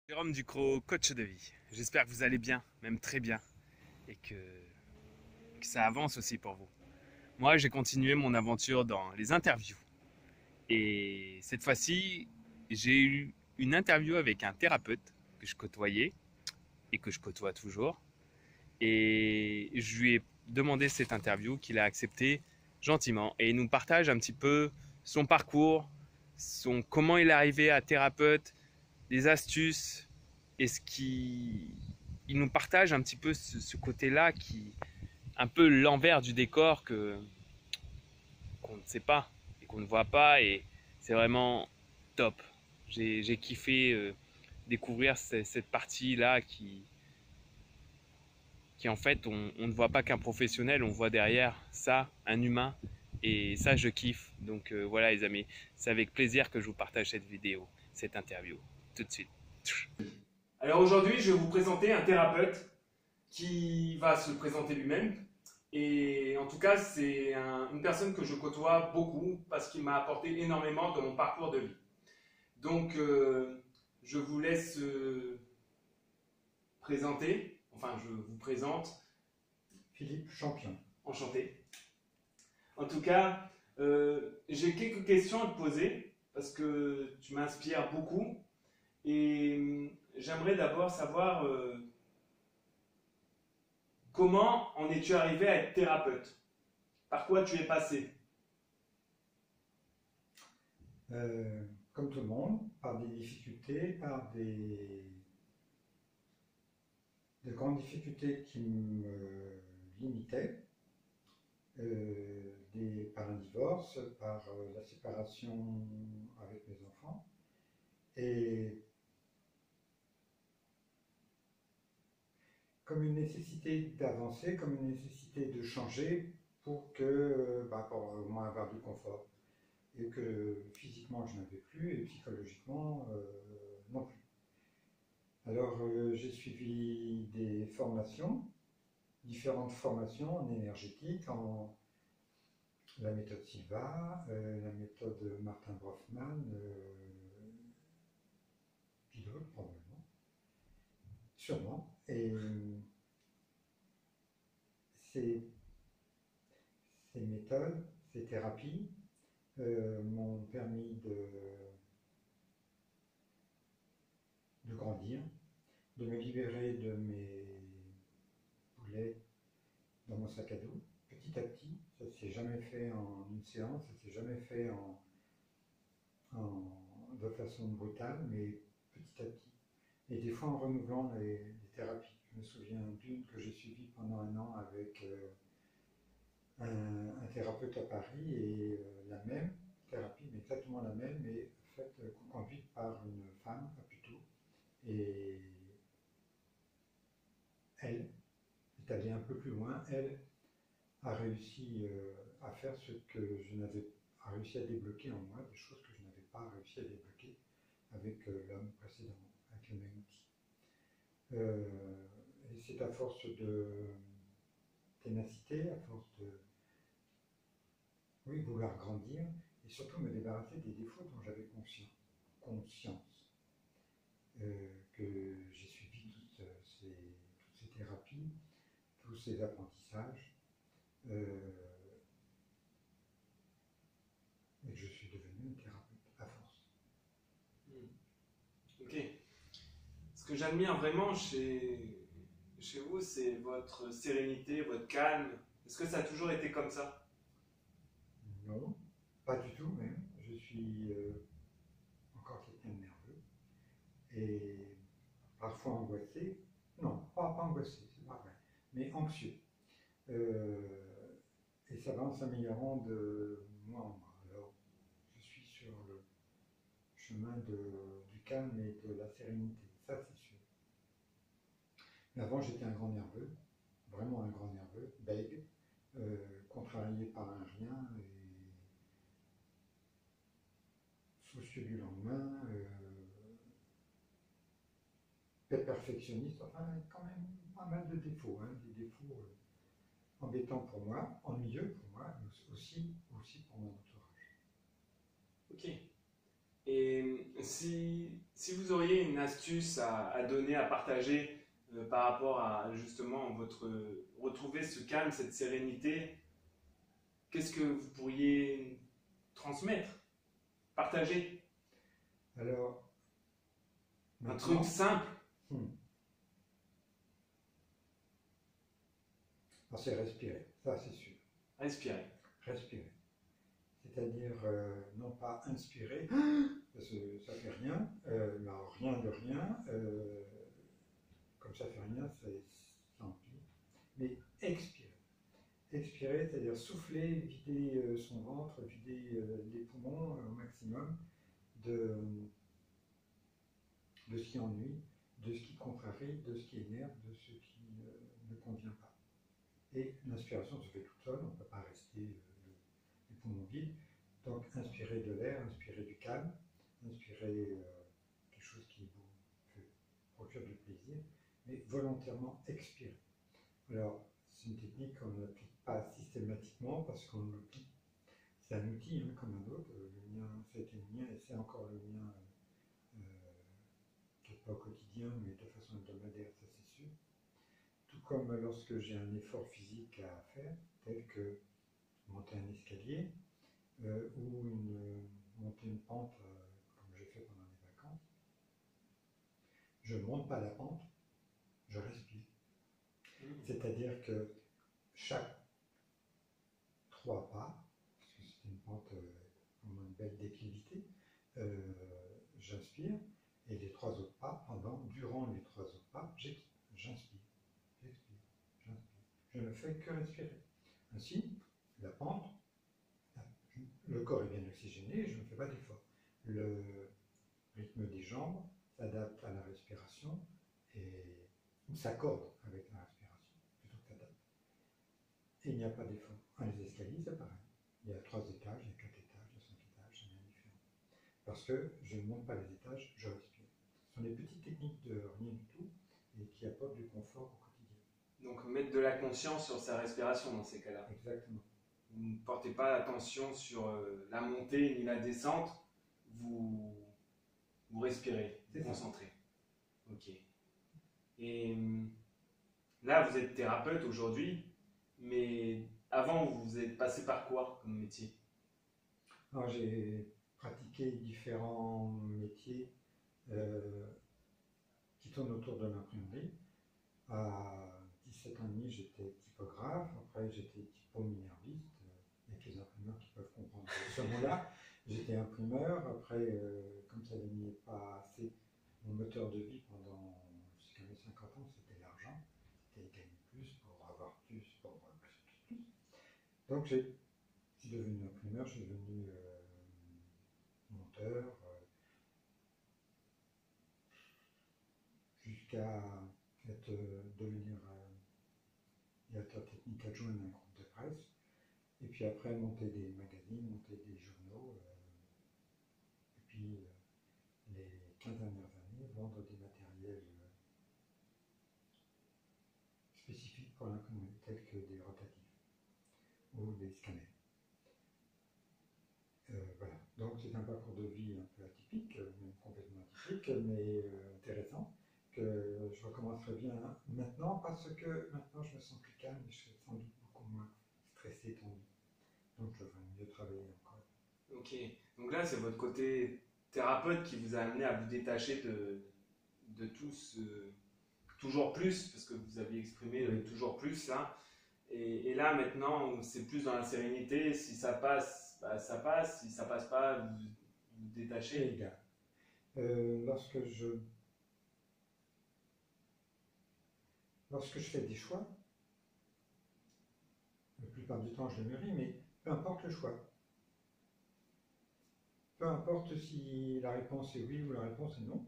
Jérôme Ducrot, coach de vie. J'espère que vous allez bien, même très bien, et que ça avance aussi pour vous. Moi, j'ai continué mon aventure dans les interviews. Et cette fois-ci, j'ai eu une interview avec un thérapeute que je côtoyais et que je côtoie toujours. Et je lui ai demandé cette interview qu'il a accepté gentiment. Et il nous partage un petit peu son parcours, comment il est arrivé à thérapeute, des astuces et ce qui il nous partage un petit peu ce côté-là qui un peu l'envers du décor que qu'on ne sait pas et qu'on ne voit pas et c'est vraiment top. J'ai kiffé découvrir cette partie-là qui en fait on ne voit pas qu'un professionnel, on voit derrière ça un humain et ça je kiffe. Donc voilà les amis, c'est avec plaisir que je vous partage cette vidéo, cette interview. Tout de suite. Alors aujourd'hui, je vais vous présenter un thérapeute qui va se présenter lui-même. Et en tout cas, c'est une personne que je côtoie beaucoup parce qu'il m'a apporté énormément dans mon parcours de vie. Donc, je vous laisse présenter, enfin, je vous présente. Philippe Champion. Enchanté. En tout cas, j'ai quelques questions à te poser parce que tu m'inspires beaucoup. Et j'aimerais d'abord savoir comment en es-tu arrivé à être thérapeute? Par quoi tu es passé? Comme tout le monde, par des difficultés, par de grandes difficultés qui me limitaient, par un divorce, par la séparation avec mes enfants, et comme une nécessité d'avancer, comme une nécessité de changer pour pour au moins avoir du confort. Et que physiquement je n'avais plus et psychologiquement non plus. Alors j'ai suivi des formations, différentes formations en énergétique, en la méthode Silva, la méthode Martin Brofman, puis d'autres probablement, sûrement. Et ces, ces méthodes, ces thérapies m'ont permis de grandir, de me libérer de mes boulets dans mon sac à dos, petit à petit. Ça ne s'est jamais fait en une séance, ça ne s'est jamais fait de façon brutale, mais petit à petit. Et des fois en renouvelant les thérapies. Je me souviens d'une que j'ai suivie pendant un an avec un thérapeute à Paris et la même thérapie, mais exactement la même, mais faite, conduite par une femme plutôt. Et elle est allée un peu plus loin. Elle a réussi à faire ce que je n'avais pas réussi à débloquer en moi, des choses que je n'avais pas réussi à débloquer avec l'homme précédemment, avec le même outil. Et c'est à force de ténacité, à force de vouloir grandir et surtout me débarrasser des défauts dont j'avais conscience que j'ai suivi toutes ces thérapies, tous ces apprentissages. Et je suis devenu un thérapeute à force. Ok. Ce que j'admire vraiment chez vous, c'est votre sérénité, votre calme. Est-ce que ça a toujours été comme ça? Non, pas du tout même. Je suis encore quelqu'un de nerveux et parfois angoissé. Non, pas angoissé, c'est pas vrai, mais anxieux. Et ça va en s'améliorant de mois en mois. Alors, je suis sur le chemin du calme et de la sérénité, ça c'est sûr. Mais avant, j'étais un grand nerveux, vraiment un grand nerveux, bègue, contrarié par un rien et soucieux du lendemain, perfectionniste, enfin quand même pas mal de défauts, hein, des défauts embêtants pour moi, ennuyeux pour moi, mais aussi pour mon entourage. Ok. Et si vous auriez une astuce à donner, à partager par rapport à justement retrouver ce calme, cette sérénité, qu'est-ce que vous pourriez transmettre, partager? Alors, Un truc maintenant, simple, hmm, alors c'est respirer, ça c'est sûr. respirer. Respirer. C'est-à-dire non pas inspirer, parce que ça fait rien, mais alors rien de rien, comme ça fait rien, ça empire, mais expirer. Expirer, c'est-à-dire souffler, vider son ventre, vider les poumons au maximum de, de ce qui ennuie, de ce qui contrarie, de ce qui énerve, de ce qui ne convient pas. Et l'inspiration se fait toute seule, on ne peut pas rester les poumons vides. Donc inspirer de l'air, inspirer du calme, inspirer quelque chose qui vous procure du plaisir, mais volontairement expirer. Alors c'est une technique qu'on n'applique pas systématiquement parce qu'on l'oublie. C'est un outil hein, comme un autre. Le mien, c'était le mien et c'est encore le mien, peut-être pas au quotidien, mais de façon hebdomadaire, ça c'est sûr. Tout comme lorsque j'ai un effort physique à faire, tel que monter un escalier ou monter une pente, comme j'ai fait pendant les vacances, je ne monte pas la pente, je respire. C'est-à-dire que chaque 3 pas, parce que c'est une pente vraiment une belle déclivité, j'inspire, et les 3 autres pas, durant les 3 autres pas, j'inspire, j'expire, j'inspire. Je ne fais que respirer. Ainsi, la pente, le corps est bien oxygéné, je ne fais pas d'effort. Le rythme des jambes s'adapte à la respiration et s'accorde avec la respiration, plutôt que s'adapte. Et il n'y a pas d'effort. Les escaliers, c'est pareil. Il y a 3 étages, il y a 4 étages, il y a 5 étages, c'est bien différent. Parce que je ne monte pas les étages, je respire. Ce sont des petites techniques de rien du tout et qui apportent du confort au quotidien. Donc mettre de la conscience sur sa respiration dans ces cas-là. Exactement. Vous ne portez pas attention sur la montée ni la descente, vous respirez, vous concentrez. Ok. Et là, vous êtes thérapeute aujourd'hui, mais avant, vous êtes passé par quoi comme métier? Alors j'ai pratiqué différents métiers qui tournent autour de l'imprimerie. À 17 ans et demi, j'étais typographe, après j'étais typo-minéraliste, avec les imprimeurs qui peuvent comprendre ce mot-là. J'étais imprimeur, après, comme ça ne m'y est pas assez, mon moteur de vie pendant jusqu'à mes 50 ans, c'était l'argent. C'était gagner plus pour avoir plus, pour avoir plus. Donc je suis devenu imprimeur, je suis devenu monteur, jusqu'à devenir directeur technique adjoint d'un groupe de presse. Et puis après, monter des magazines, monter des journaux. Et puis, les 15 dernières années, vendre des matériels spécifiques pour l'imprimerie, tels que des rotatifs ou des scanners. Voilà. Donc, c'est un parcours de vie un peu atypique, même complètement atypique, mais intéressant, que je recommencerai bien maintenant, parce que maintenant, je me sens plus calme et je suis sans doute beaucoup moins stressé, tendu. Donc je devrais mieux travailler encore. Ok, donc là c'est votre côté thérapeute qui vous a amené à vous détacher de tout ce toujours plus, parce que vous aviez exprimé Oui. toujours plus là. Et là maintenant c'est plus dans la sérénité, si ça passe, bah, ça passe, si ça passe pas, vous détachez. C'est égal. Lorsque je fais des choix, la plupart du temps je les mûris, mais peu importe le choix. Peu importe si la réponse est oui ou la réponse est non.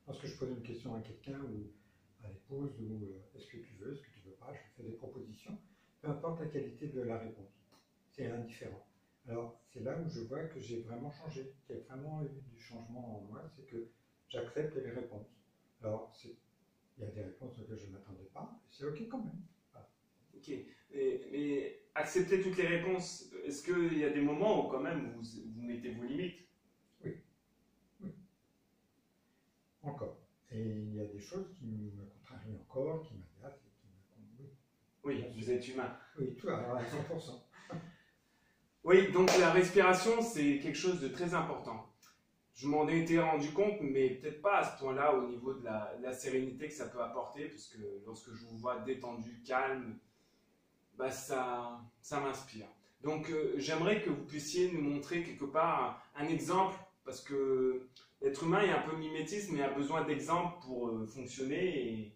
Lorsque je pose une question à quelqu'un ou à l'épouse ou est-ce que tu veux, est-ce que tu veux pas, je fais des propositions. Peu importe la qualité de la réponse, c'est indifférent. Alors c'est là où je vois que j'ai vraiment changé, qu'il y a vraiment eu du changement en moi, c'est que j'accepte les réponses. Alors il y a des réponses auxquelles je ne m'attendais pas, et c'est ok quand même. Voilà. Ok, mais accepter toutes les réponses, est-ce qu'il y a des moments où quand même vous mettez vos limites? Oui. Et il y a des choses qui me contrarient encore, qui m'agacent et qui me... Oui, vous êtes humain. Oui, tout à 100%. Oui, donc la respiration, c'est quelque chose de très important. Je m'en étais rendu compte, mais peut-être pas à ce point-là au niveau de la sérénité que ça peut apporter, parce que lorsque je vous vois détendu, calme, bah ça m'inspire. Donc j'aimerais que vous puissiez nous montrer quelque part un exemple, parce que l'être humain est un peu mimétisme et a besoin d'exemples pour fonctionner,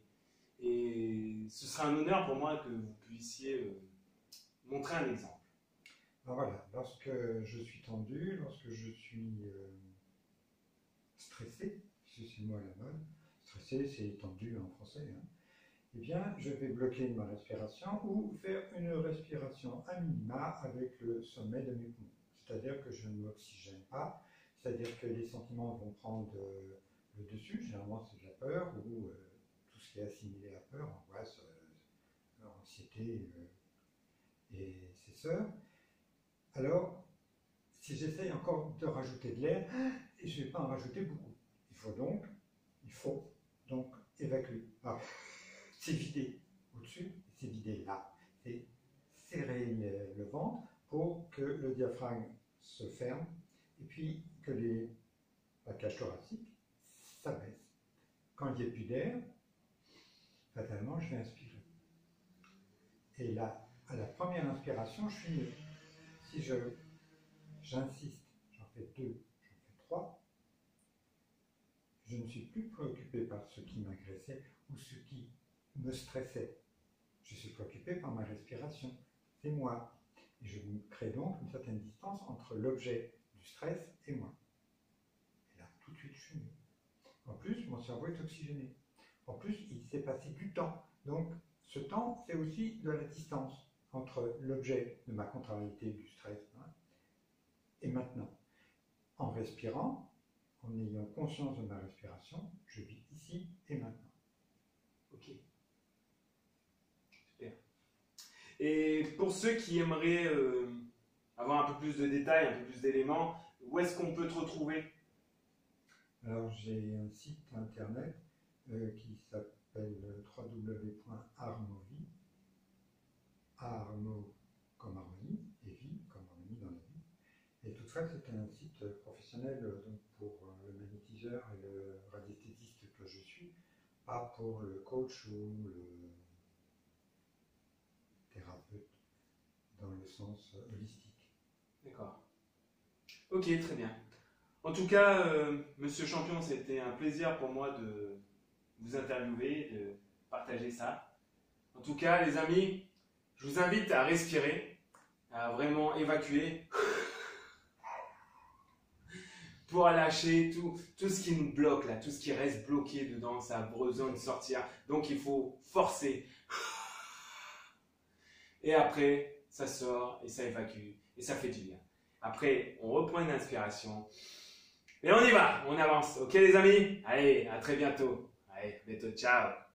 et ce serait un honneur pour moi que vous puissiez montrer un exemple. Alors voilà, lorsque je suis tendu, lorsque je suis stressé, si c'est le mot à la mode, stressé c'est tendu en français, hein, eh bien je vais bloquer ma respiration ou faire une respiration à minima avec le sommet de mes poumons. C'est-à-dire que je ne m'oxygène pas, c'est-à-dire que les sentiments vont prendre le dessus, généralement c'est de la peur ou tout ce qui est assimilé à peur, angoisse, anxiété et ses sœurs. Alors, si j'essaye encore de rajouter de l'air, je ne vais pas en rajouter beaucoup. Il faut donc évacuer. Alors, c'est vider au-dessus, c'est vider là. C'est serrer le ventre pour que le diaphragme se ferme et puis que la cage thoracique s'abaisse. Quand il n'y a plus d'air, fatalement, je vais inspirer. Et là, à la première inspiration, je suis mieux. Si j'insiste, j'en fais 2, j'en fais 3, je ne suis plus préoccupé par ce qui m'agressait ou ce qui me stressait. Je suis préoccupé par ma respiration. C'est moi. Et je crée donc une certaine distance entre l'objet du stress et moi. Et là, tout de suite, je suis mieux. En plus, mon cerveau est oxygéné. En plus, il s'est passé du temps. Donc, ce temps, c'est aussi de la distance entre l'objet de ma contrariété, du stress, hein, et maintenant. En respirant, en ayant conscience de ma respiration, je vis ici et maintenant. Ok. Super. Et pour ceux qui aimeraient avoir un peu plus de détails, un peu plus d'éléments, où est-ce qu'on peut te retrouver? Alors j'ai un site internet qui s'appelle www.harmovi, Harmo comme harmonie et vie comme harmonie dans la vie. Et toutefois c'est un site professionnel donc pour le magnétiseur et le radiesthésiste que je suis, pas pour le coach ou le thérapeute dans le sens holistique. D'accord. Ok, très bien. En tout cas, Monsieur Champion, c'était un plaisir pour moi de vous interviewer, de partager ça. En tout cas, les amis, je vous invite à respirer, à vraiment évacuer pour lâcher tout ce qui nous bloque, là, tout ce qui reste bloqué dedans, ça a besoin de sortir. Donc il faut forcer. Et après, ça sort et ça évacue et ça fait du bien. Après, on reprend une inspiration. Et on y va, on avance. Ok les amis? Allez, à très bientôt. Allez, bientôt, ciao.